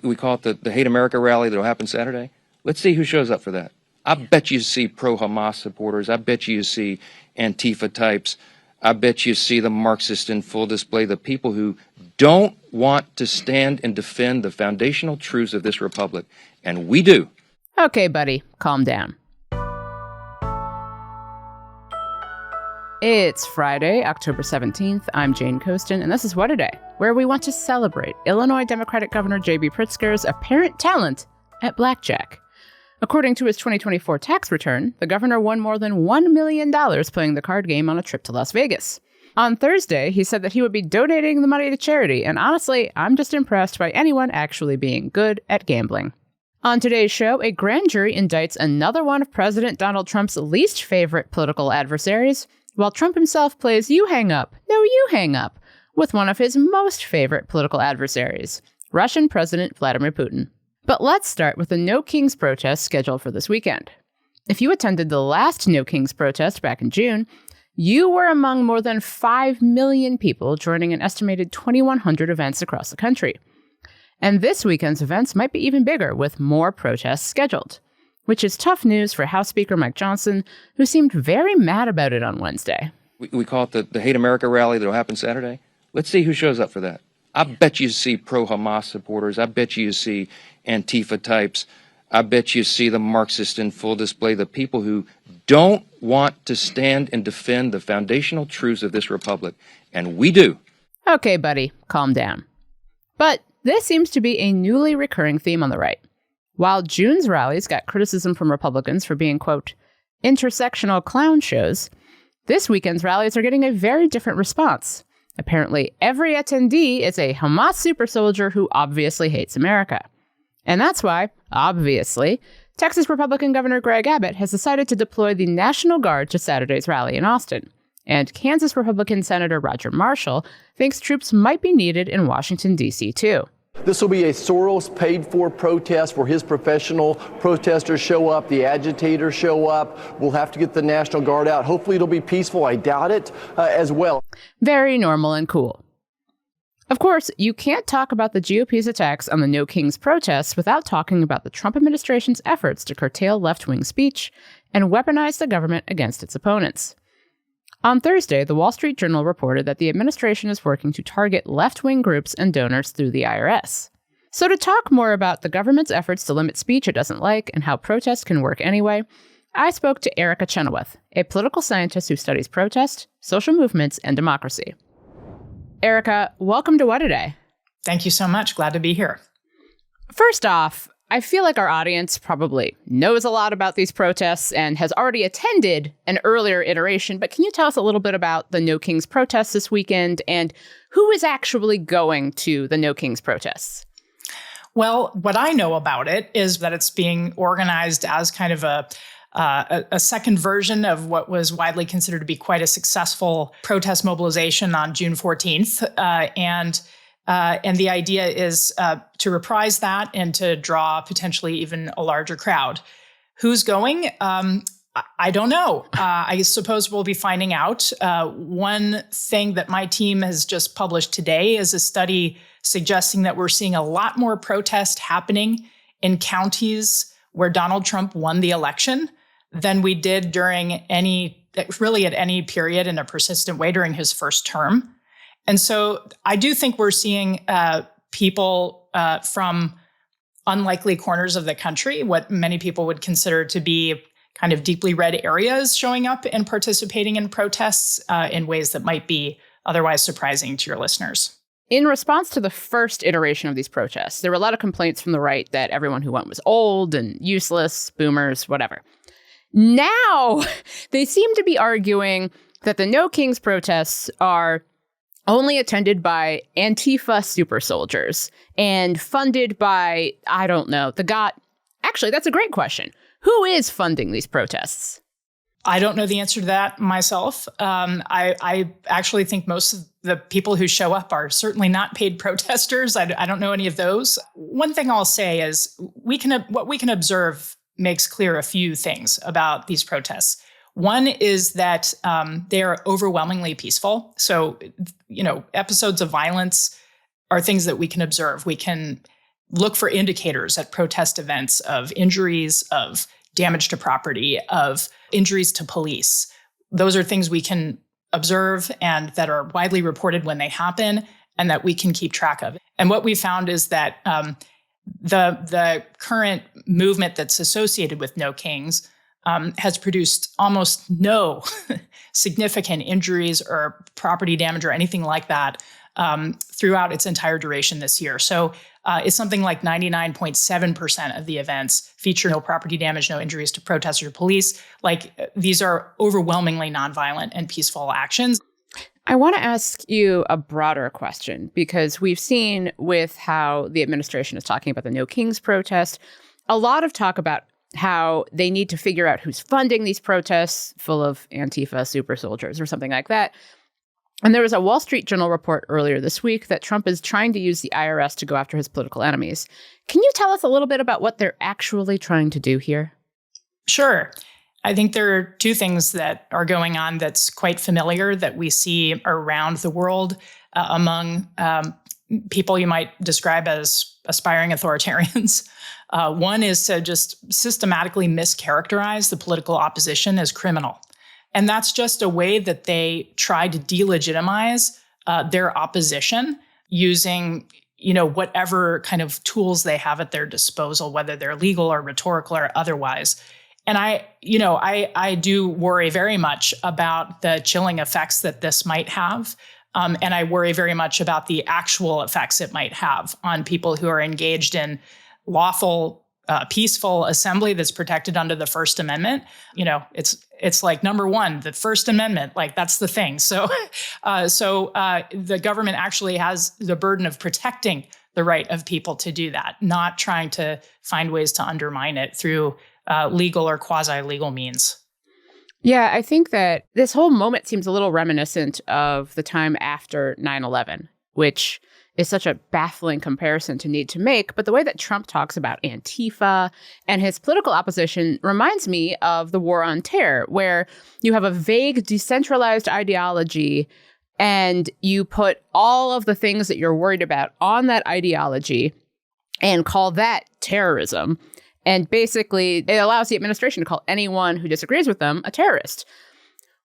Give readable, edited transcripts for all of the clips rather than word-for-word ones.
We call it the Hate America rally that'll happen Saturday. Let's see who shows up for that. I bet you see pro-Hamas supporters. I bet you see Antifa types. I bet you see the Marxists in full display, the people who don't want to stand and defend the foundational truths of this republic. And we do. Okay, buddy, calm down. It's Friday, October 17th. I'm Jane Coaston, and this is What A Day, where we want to celebrate Illinois Democratic Governor J.B. Pritzker's apparent talent at blackjack. According to his 2024 tax return, the governor won more than $1 million playing the card game on a trip to Las Vegas. On Thursday, he said that he would be donating the money to charity, and honestly, I'm just impressed by anyone actually being good at gambling. On today's show, a grand jury indicts another one of President Donald Trump's least favorite political adversaries, while Trump himself plays you hang up, no you hang up, with one of his most favorite political adversaries, Russian President Vladimir Putin. But let's start with the No Kings protest scheduled for this weekend. If you attended the last No Kings protest back in June, you were among more than 5 million people joining an estimated 2,100 events across the country. And this weekend's events might be even bigger, with more protests scheduled, which is tough news for House Speaker Mike Johnson, who seemed very mad about it on Wednesday. We call it the Hate America rally that'll happen Saturday. Let's see who shows up for that. I bet you see pro-Hamas supporters. I bet you see Antifa types. I bet you see the Marxists in full display, the people who don't want to stand and defend the foundational truths of this republic. And we do. Okay, buddy, calm down. But this seems to be a newly recurring theme on the right. While June's rallies got criticism from Republicans for being, quote, intersectional clown shows, this weekend's rallies are getting a very different response. Apparently, every attendee is a Hamas super soldier who obviously hates America. And that's why, obviously, Texas Republican Governor Greg Abbott has decided to deploy the National Guard to Saturday's rally in Austin. And Kansas Republican Senator Roger Marshall thinks troops might be needed in Washington, D.C., too. This will be a Soros paid-for protest where his professional protesters show up, the agitators show up. We'll have to get the National Guard out. Hopefully it'll be peaceful. I doubt it as well. Very normal and cool. Of course, you can't talk about the GOP's attacks on the No Kings protests without talking about the Trump administration's efforts to curtail left-wing speech and weaponize the government against its opponents. On Thursday, the Wall Street Journal reported that the administration is working to target left-wing groups and donors through the IRS. So to talk more about the government's efforts to limit speech it doesn't like and how protests can work anyway, I spoke to Erica Chenoweth, a political scientist who studies protest, social movements, and democracy. Erica, welcome to What A Day. Thank you so much. Glad to be here. First off, I feel like our audience probably knows a lot about these protests and has already attended an earlier iteration, but can you tell us a little bit about the No Kings protests this weekend and who is actually going to the No Kings protests? Well, what I know about it is that it's being organized as kind of a second version of what was widely considered to be quite a successful protest mobilization on June 14th. And the idea is to reprise that and to draw potentially even a larger crowd. Who's going? I don't know. I suppose we'll be finding out. One thing that my team has just published today is a study suggesting that we're seeing a lot more protest happening in counties where Donald Trump won the election than we did during at any period in a persistent way during his first term. And so I do think we're seeing people from unlikely corners of the country, what many people would consider to be kind of deeply red areas, showing up and participating in protests in ways that might be otherwise surprising to your listeners. In response to the first iteration of these protests, there were a lot of complaints from the right that everyone who went was old and useless, boomers, whatever. Now, they seem to be arguing that the No Kings protests are only attended by Antifa super soldiers and funded by, I don't know, Actually, that's a great question. Who is funding these protests? I don't know the answer to that myself. I actually think most of the people who show up are certainly not paid protesters. I don't know any of those. One thing I'll say is what we can observe makes clear a few things about these protests. One is that they are overwhelmingly peaceful. So, episodes of violence are things that we can observe. We can look for indicators at protest events of injuries, of damage to property, of injuries to police. Those are things we can observe and that are widely reported when they happen and that we can keep track of. And what we found is that the current movement that's associated with No Kings has produced almost no significant injuries or property damage or anything like that throughout its entire duration this year. So it's something like 99.7% of the events feature no property damage, no injuries to protesters or police. Like these are overwhelmingly nonviolent and peaceful actions. I want to ask you a broader question, because we've seen with how the administration is talking about the No Kings protest, a lot of talk about how they need to figure out who's funding these protests full of Antifa super soldiers or something like that. And there was a Wall Street Journal report earlier this week that Trump is trying to use the IRS to go after his political enemies. Can you tell us a little bit about what they're actually trying to do here? Sure. I think there are two things that are going on that's quite familiar that we see around the world among people you might describe as aspiring authoritarians. One is to just systematically mischaracterize the political opposition as criminal. And that's just a way that they try to delegitimize their opposition using, whatever kind of tools they have at their disposal, whether they're legal or rhetorical or otherwise. And I do worry very much about the chilling effects that this might have. And I worry very much about the actual effects it might have on people who are engaged in lawful, peaceful assembly that's protected under the First Amendment. It's like number one, the First Amendment, like that's the thing. So the government actually has the burden of protecting the right of people to do that, not trying to find ways to undermine it through legal or quasi-legal means. Yeah, I think that this whole moment seems a little reminiscent of the time after 9/11, which is such a baffling comparison to need to make. But the way that Trump talks about Antifa and his political opposition reminds me of the War on Terror, where you have a vague, decentralized ideology and you put all of the things that you're worried about on that ideology and call that terrorism. And basically, it allows the administration to call anyone who disagrees with them a terrorist.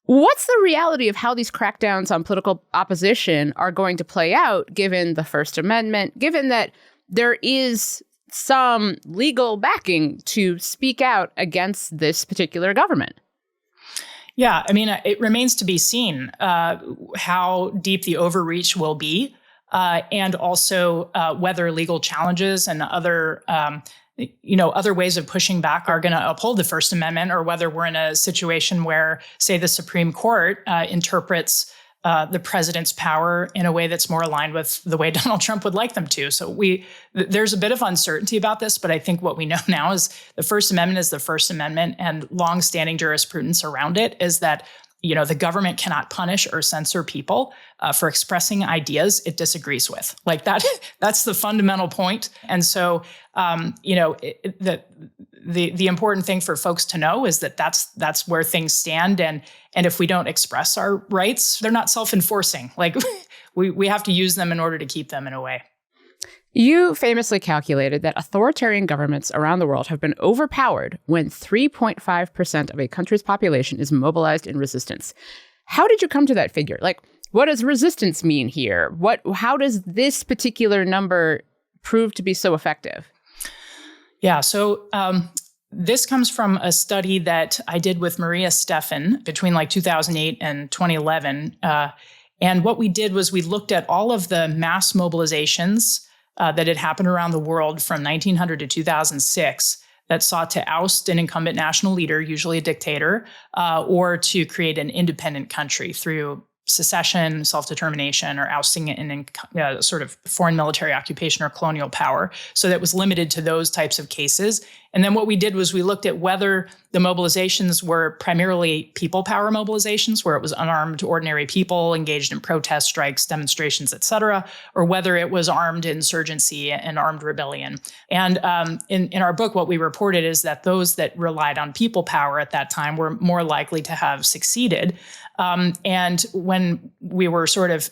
What's the reality of how these crackdowns on political opposition are going to play out, given the First Amendment, given that there is some legal backing to speak out against this particular government? Yeah, I mean, it remains to be seen how deep the overreach will be, and also whether legal challenges and other ways of pushing back are going to uphold the First Amendment, or whether we're in a situation where, say, the Supreme Court interprets the president's power in a way that's more aligned with the way Donald Trump would like them to. So there's a bit of uncertainty about this, but I think what we know now is the First Amendment is the First Amendment, and longstanding jurisprudence around it is that the government cannot punish or censor people for expressing ideas it disagrees with. Like that's the fundamental point. And so, the important thing for folks to know is that that's where things stand. And if we don't express our rights, they're not self-enforcing. Like we have to use them in order to keep them in a way. You famously calculated that authoritarian governments around the world have been overpowered when 3.5% of a country's population is mobilized in resistance. How did you come to that figure? Like, what does resistance mean here? How does this particular number prove to be so effective? Yeah, so this comes from a study that I did with Maria Stephan between 2008 and 2011. And what we did was we looked at all of the mass mobilizations that had happened around the world from 1900 to 2006 that sought to oust an incumbent national leader, usually a dictator, or to create an independent country through secession, self-determination, or ousting an sort of foreign military occupation or colonial power. So that was limited to those types of cases. And then what we did was we looked at whether The mobilizations were primarily people power mobilizations, where it was unarmed, ordinary people engaged in protest, strikes, demonstrations, et cetera, or whether it was armed insurgency and armed rebellion. And in our book, what we reported is that those that relied on people power at that time were more likely to have succeeded. And when we were sort of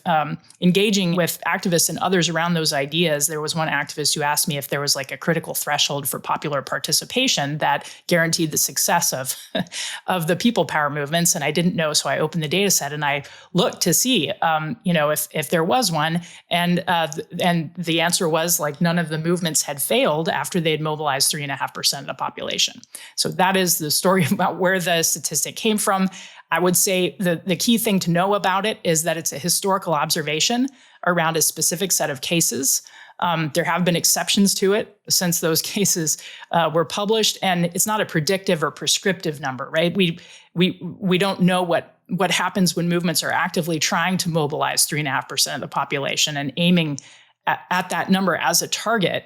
engaging with activists and others around those ideas, there was one activist who asked me if there was like a critical threshold for popular participation that guaranteed the success of the people power movements. And I didn't know, so I opened the data set and I looked to see, if there was one. And the answer was like none of the movements had failed after they'd mobilized 3.5% of the population. So that is the story about where the statistic came from. I would say the key thing to know about it is that it's a historical observation around a specific set of cases. There have been exceptions to it since those cases were published, and it's not a predictive or prescriptive number, right? We don't know what happens when movements are actively trying to mobilize 3.5% of the population and aiming at that number as a target.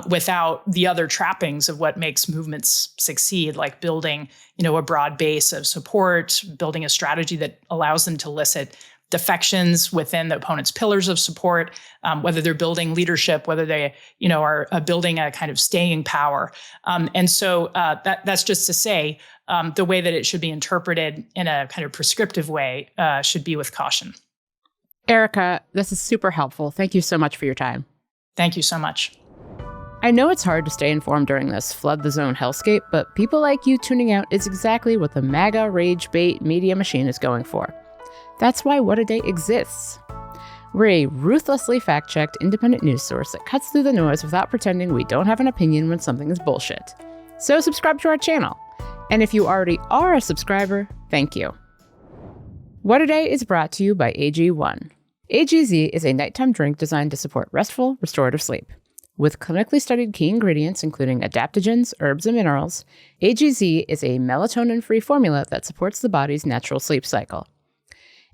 Without the other trappings of what makes movements succeed, like building, a broad base of support, building a strategy that allows them to elicit defections within the opponent's pillars of support, whether they're building leadership, whether they, are building a kind of staying power. And so that's just to say the way that it should be interpreted in a kind of prescriptive way should be with caution. Erica, this is super helpful. Thank you so much for your time. Thank you so much. I know it's hard to stay informed during this flood the zone hellscape, but people like you tuning out is exactly what the MAGA rage bait media machine is going for. That's why What a Day exists. We're a ruthlessly fact-checked independent news source that cuts through the noise without pretending we don't have an opinion when something is bullshit. So subscribe to our channel. And if you already are a subscriber, thank you. What a Day is brought to you by AG1. AGZ is a nighttime drink designed to support restful, restorative sleep. With clinically studied key ingredients including adaptogens, herbs, and minerals, AGZ is a melatonin-free formula that supports the body's natural sleep cycle.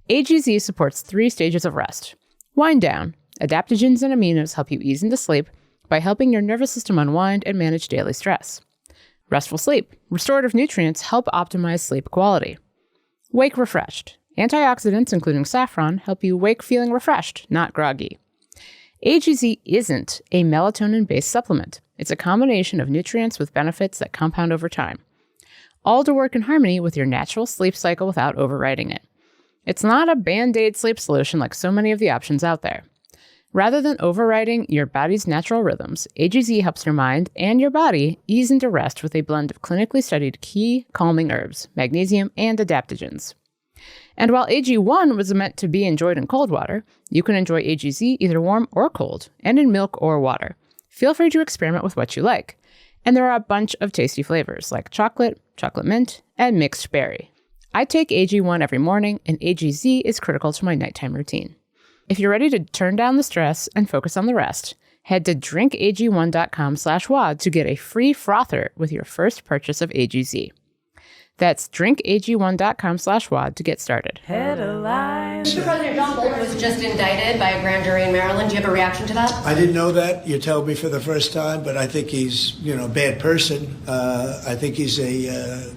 AGZ supports 3 stages of rest. Wind down. Adaptogens and aminos help you ease into sleep by helping your nervous system unwind and manage daily stress. Restful sleep. Restorative nutrients help optimize sleep quality. Wake refreshed. Antioxidants, including saffron, help you wake feeling refreshed, not groggy. AGZ isn't a melatonin-based supplement. It's a combination of nutrients with benefits that compound over time, all to work in harmony with your natural sleep cycle without overriding it. It's not a band-aid sleep solution like so many of the options out there. Rather than overriding your body's natural rhythms, AGZ helps your mind and your body ease into rest with a blend of clinically studied key calming herbs, magnesium, and adaptogens. And while AG1 was meant to be enjoyed in cold water, you can enjoy AGZ either warm or cold, and in milk or water. Feel free to experiment with what you like. And there are a bunch of tasty flavors like chocolate, chocolate mint, and mixed berry. I take AG1 every morning, and AGZ is critical to my nighttime routine. If you're ready to turn down the stress and focus on the rest, head to drinkag1.com/WOD to get a free frother with your first purchase of AGZ. That's drinkag1.com/WOD to get started. Headlines. Mr. President, John Bolton was just indicted by a grand jury in Maryland. Do you have a reaction to that? I didn't know that. You told me for the first time, but I think he's, a bad person. I think he's a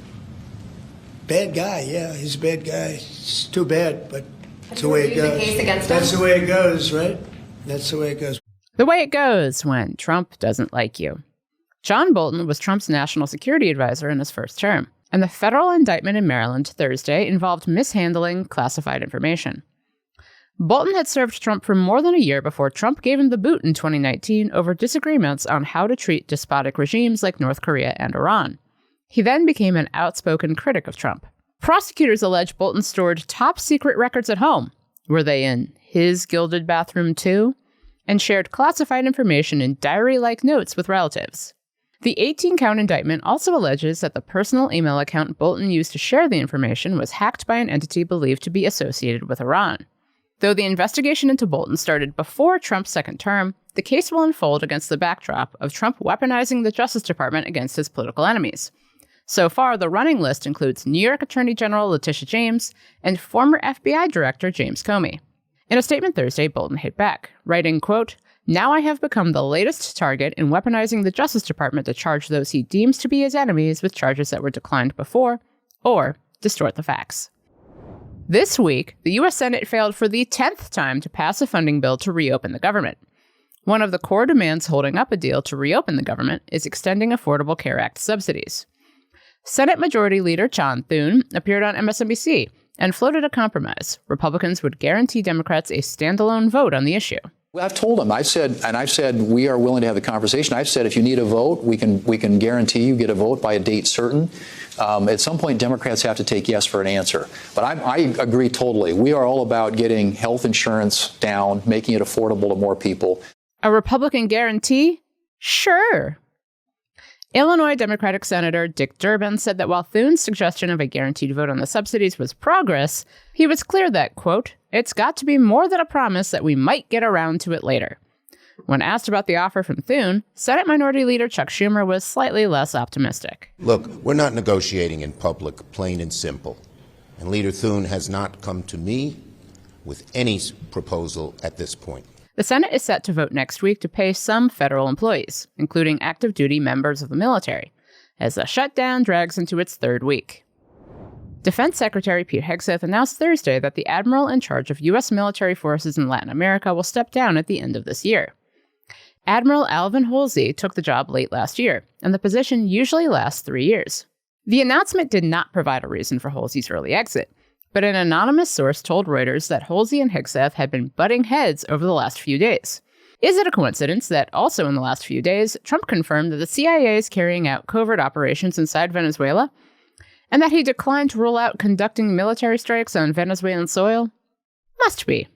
bad guy. Yeah, he's a bad guy. It's too bad, but that's the way it goes. The case against him? That's the way it goes, right? That's the way it goes. The way it goes when Trump doesn't like you. John Bolton was Trump's national security advisor in his first term, and the federal indictment in Maryland Thursday involved mishandling classified information. Bolton had served Trump for more than a year before Trump gave him the boot in 2019 over disagreements on how to treat despotic regimes like North Korea and Iran. He then became an outspoken critic of Trump. Prosecutors allege Bolton stored top-secret records at home. Were they in his gilded bathroom too? And shared classified information in diary-like notes with relatives. The 18-count indictment also alleges that the personal email account Bolton used to share the information was hacked by an entity believed to be associated with Iran. Though the investigation into Bolton started before Trump's second term, the case will unfold against the backdrop of Trump weaponizing the Justice Department against his political enemies. So far, the running list includes New York Attorney General Letitia James and former FBI Director James Comey. In a statement Thursday, Bolton hit back, writing, quote, Now I have become the latest target in weaponizing the Justice Department to charge those he deems to be his enemies with charges that were declined before, or distort the facts. This week, the U.S. Senate failed for the 10th time to pass a funding bill to reopen the government. One of the core demands holding up a deal to reopen the government is extending Affordable Care Act subsidies. Senate Majority Leader John Thune appeared on MSNBC and floated a compromise. Republicans would guarantee Democrats a standalone vote on the issue. Well, I've told them, I've said we are willing to have the conversation. I've said if you need a vote, we can guarantee you get a vote by a date certain. At some point, Democrats have to take yes for an answer. But I agree totally. We are all about getting health insurance down, making it affordable to more people. A Republican guarantee? Sure. Illinois Democratic Senator Dick Durbin said that while Thune's suggestion of a guaranteed vote on the subsidies was progress, he was clear that, quote, it's got to be more than a promise that we might get around to it later. When asked about the offer from Thune, Senate Minority Leader Chuck Schumer was slightly less optimistic. Look, we're not negotiating in public, plain and simple. And Leader Thune has not come to me with any proposal at this point. The Senate is set to vote next week to pay some federal employees, including active duty members of the military, as the shutdown drags into its third week. Defense Secretary Pete Hegseth announced Thursday that the admiral in charge of U.S. military forces in Latin America will step down at the end of this year. Admiral Alvin Holsey took the job late last year, and the position usually lasts 3 years. The announcement did not provide a reason for Holsey's early exit, but an anonymous source told Reuters that Holsey and Hegseth had been butting heads over the last few days. Is it a coincidence that also in the last few days, Trump confirmed that the CIA is carrying out covert operations inside Venezuela, and that he declined to rule out conducting military strikes on Venezuelan soil? Must be.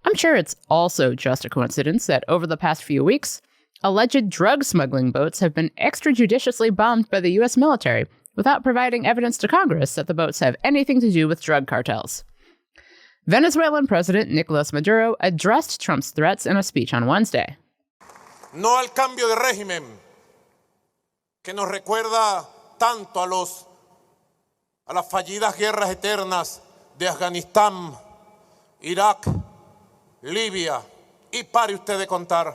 I'm sure it's also just a coincidence that over the past few weeks, alleged drug smuggling boats have been extrajudiciously bombed by the U.S. military without providing evidence to Congress that the boats have anything to do with drug cartels. Venezuelan President Nicolas Maduro addressed Trump's threats in a speech on Wednesday. No al cambio de régimen que nos recuerda tanto a las fallidas guerras eternas de Afganistán, Irak, Libia, y pare usted de contar.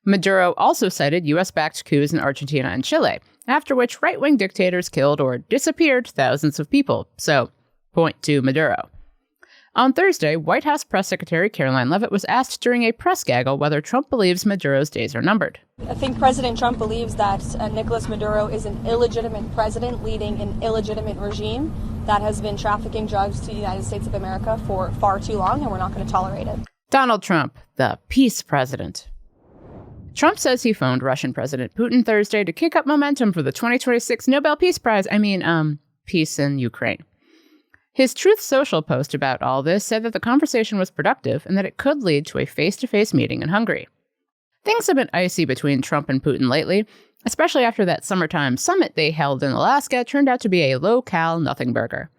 Maduro also cited U.S.-backed coups in Argentina and Chile, after which right-wing dictators killed or disappeared thousands of people. So, point to Maduro. On Thursday, White House Press Secretary Caroline Leavitt was asked during a press gaggle whether Trump believes Maduro's days are numbered. I think President Trump believes that Nicolas Maduro is an illegitimate president leading an illegitimate regime that has been trafficking drugs to the United States of America for far too long, and we're not going to tolerate it. Donald Trump, the peace president. Trump says he phoned Russian President Putin Thursday to kick up momentum for the 2026 Nobel Peace Prize. Peace in Ukraine. His Truth Social post about all this said that the conversation was productive and that it could lead to a face-to-face meeting in Hungary. Things have been icy between Trump and Putin lately, especially after that summertime summit they held in Alaska turned out to be a low-cal nothing burger.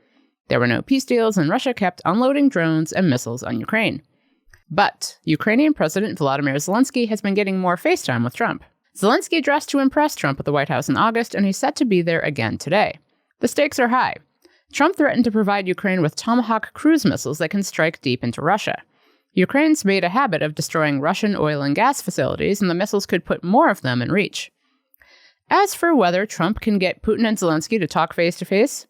There were no peace deals, and Russia kept unloading drones and missiles on Ukraine. But Ukrainian President Volodymyr Zelensky has been getting more FaceTime with Trump. Zelensky dressed to impress Trump at the White House in August, and he's set to be there again today. The stakes are high. Trump threatened to provide Ukraine with Tomahawk cruise missiles that can strike deep into Russia. Ukraine's made a habit of destroying Russian oil and gas facilities, and the missiles could put more of them in reach. As for whether Trump can get Putin and Zelensky to talk face-to-face,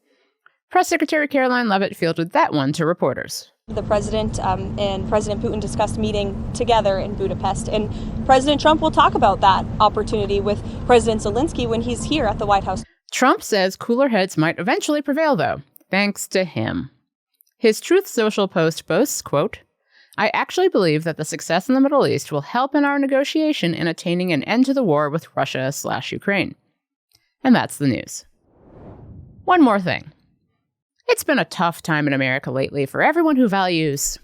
Press Secretary Caroline Leavitt fielded that one to reporters. The president and President Putin discussed meeting together in Budapest, and President Trump will talk about that opportunity with President Zelensky when he's here at the White House. Trump says cooler heads might eventually prevail, though, thanks to him. His Truth Social post boasts, quote, I actually believe that the success in the Middle East will help in our negotiation in attaining an end to the war with Russia/Ukraine. And that's the news. One more thing. It's been a tough time in America lately for everyone who values.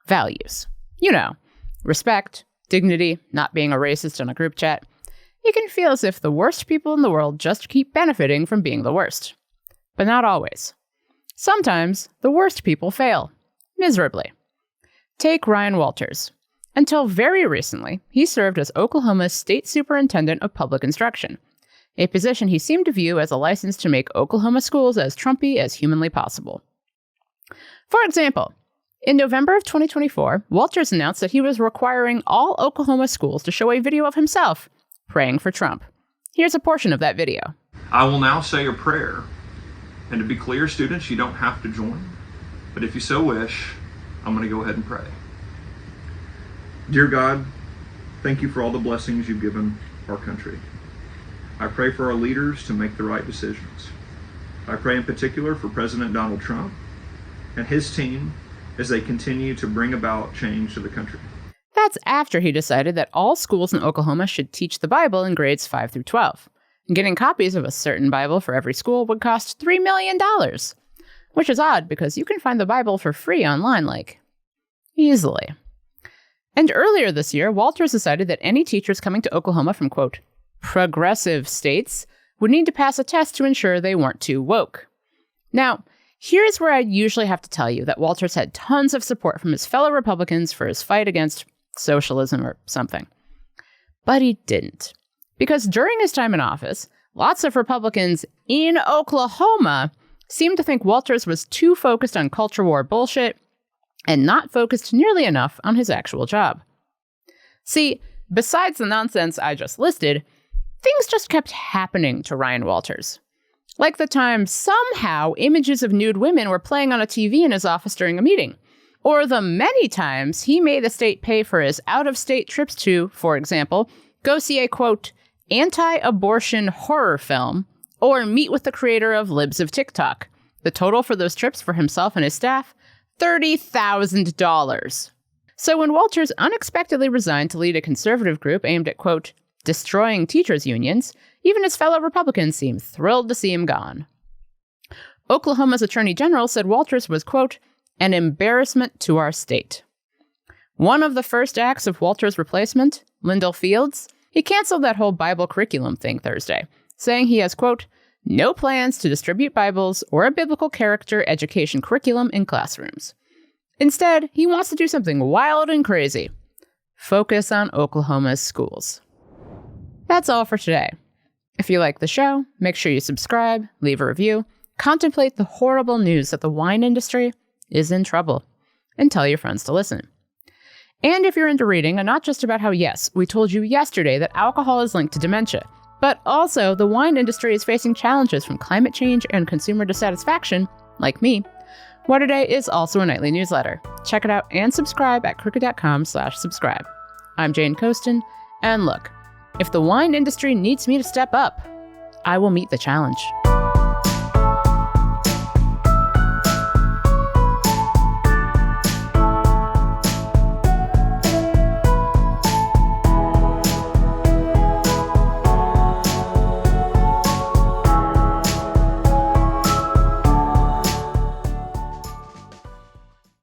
You know, respect, dignity, not being a racist in a group chat. It can feel as if the worst people in the world just keep benefiting from being the worst. But not always. Sometimes the worst people fail. Miserably. Take Ryan Walters. Until very recently, he served as Oklahoma's state superintendent of public instruction, a position he seemed to view as a license to make Oklahoma schools as Trumpy as humanly possible. For example, In November of 2024, Walters announced that he was requiring all Oklahoma schools to show a video of himself praying for Trump. Here's a portion of that video. I will now say a prayer. And to be clear, students, you don't have to join. But if you so wish, I'm going to go ahead and pray. Dear God, thank you for all the blessings you've given our country. I pray for our leaders to make the right decisions. I pray in particular for President Donald Trump and his team as they continue to bring about change to the country. That's after he decided that all schools in Oklahoma should teach the Bible in grades 5 through 12. Getting copies of a certain Bible for every school would cost $3 million, which is odd because you can find the Bible for free online, easily. And earlier this year, Walters decided that any teachers coming to Oklahoma from, quote, progressive states would need to pass a test to ensure they weren't too woke. Now, here's where I usually have to tell you that Walters had tons of support from his fellow Republicans for his fight against socialism or something. But he didn't. Because during his time in office, lots of Republicans in Oklahoma seemed to think Walters was too focused on culture war bullshit and not focused nearly enough on his actual job. See, besides the nonsense I just listed, things just kept happening to Ryan Walters. Like the time somehow images of nude women were playing on a TV in his office during a meeting. Or the many times he made the state pay for his out-of-state trips to, for example, go see a, quote, anti-abortion horror film, or meet with the creator of Libs of TikTok. The total for those trips for himself and his staff? $30,000. So when Walters unexpectedly resigned to lead a conservative group aimed at, quote, destroying teachers' unions, even his fellow Republicans seemed thrilled to see him gone. Oklahoma's Attorney General said Walters was, quote, an embarrassment to our state. One of the first acts of Walters' replacement, Lyndall Fields, he canceled that whole Bible curriculum thing Thursday, saying he has, quote, no plans to distribute Bibles or a biblical character education curriculum in classrooms. Instead, he wants to do something wild and crazy. Focus on Oklahoma's schools. That's all for today. If you like the show, make sure you subscribe, leave a review, contemplate the horrible news that the wine industry is in trouble, and tell your friends to listen. And if you're into reading, and not just about how, yes, we told you yesterday that alcohol is linked to dementia, but also the wine industry is facing challenges from climate change and consumer dissatisfaction, like me, What A Day is also a nightly newsletter. Check it out and subscribe at crooked.com/subscribe. I'm Jane Coaston, and look, if the wine industry needs me to step up, I will meet the challenge.